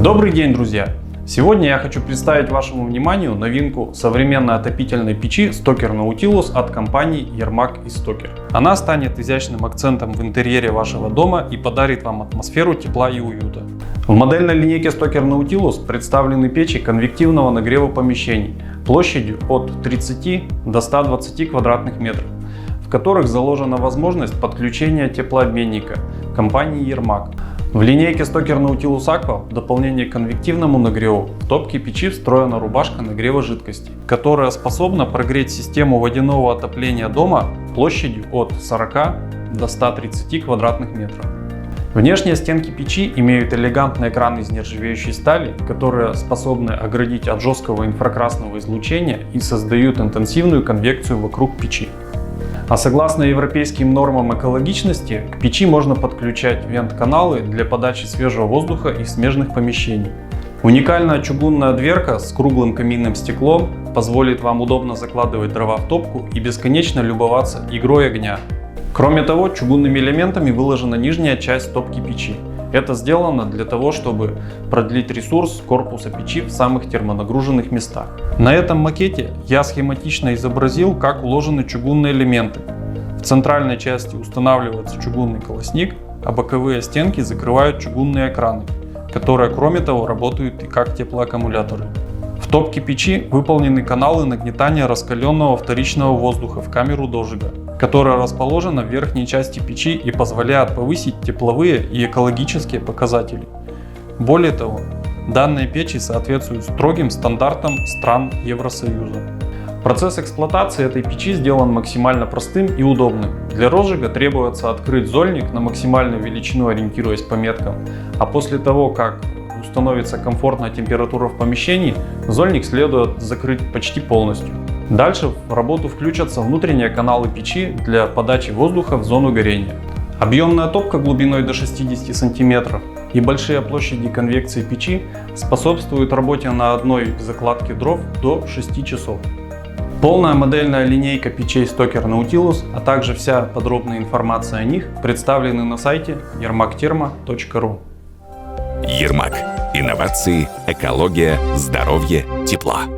Добрый день, друзья! Сегодня я хочу представить вашему вниманию новинку современной отопительной печи Stoker Nautilus от компании Yermak и Stoker. Она станет изящным акцентом в интерьере вашего дома и подарит вам атмосферу тепла и уюта. В модельной линейке Stoker Nautilus представлены печи конвективного нагрева помещений площадью от 30 до 120 квадратных метров, в которых заложена возможность подключения теплообменника компании Yermak. В линейке Stoker Nautilus Aqua в дополнение к конвективному нагреву в топке печи встроена рубашка нагрева жидкости, которая способна прогреть систему водяного отопления дома площадью от 40 до 130 квадратных метров. Внешние стенки печи имеют элегантный экран из нержавеющей стали, которые способны оградить от жесткого инфракрасного излучения и создают интенсивную конвекцию вокруг печи. А согласно европейским нормам экологичности, к печи можно подключать вент-каналы для подачи свежего воздуха из смежных помещений. Уникальная чугунная дверка с круглым каминным стеклом позволит вам удобно закладывать дрова в топку и бесконечно любоваться игрой огня. Кроме того, чугунными элементами выложена нижняя часть топки печи. Это сделано для того, чтобы продлить ресурс корпуса печи в самых термонагруженных местах. На этом макете я схематично изобразил, как уложены чугунные элементы. В центральной части устанавливается чугунный колосник, а боковые стенки закрывают чугунные экраны, которые, кроме того, работают и как теплоаккумуляторы. В топке печи выполнены каналы нагнетания раскаленного вторичного воздуха в камеру дожига, которая расположена в верхней части печи и позволяет повысить тепловые и экологические показатели. Более того, данные печи соответствуют строгим стандартам стран Евросоюза. Процесс эксплуатации этой печи сделан максимально простым и удобным. Для розжига требуется открыть зольник на максимальную величину, ориентируясь по меткам, а после того, как установится комфортная температура в помещении, зольник следует закрыть почти полностью. Дальше в работу включатся внутренние каналы печи для подачи воздуха в зону горения. Объемная топка глубиной до 60 см и большие площади конвекции печи способствуют работе на одной закладке дров до 6 часов. Полная модельная линейка печей Stoker Nautilus, а также вся подробная информация о них представлены на сайте yermakthermo.ru. Yermak. Инновации, экология, здоровье, тепло.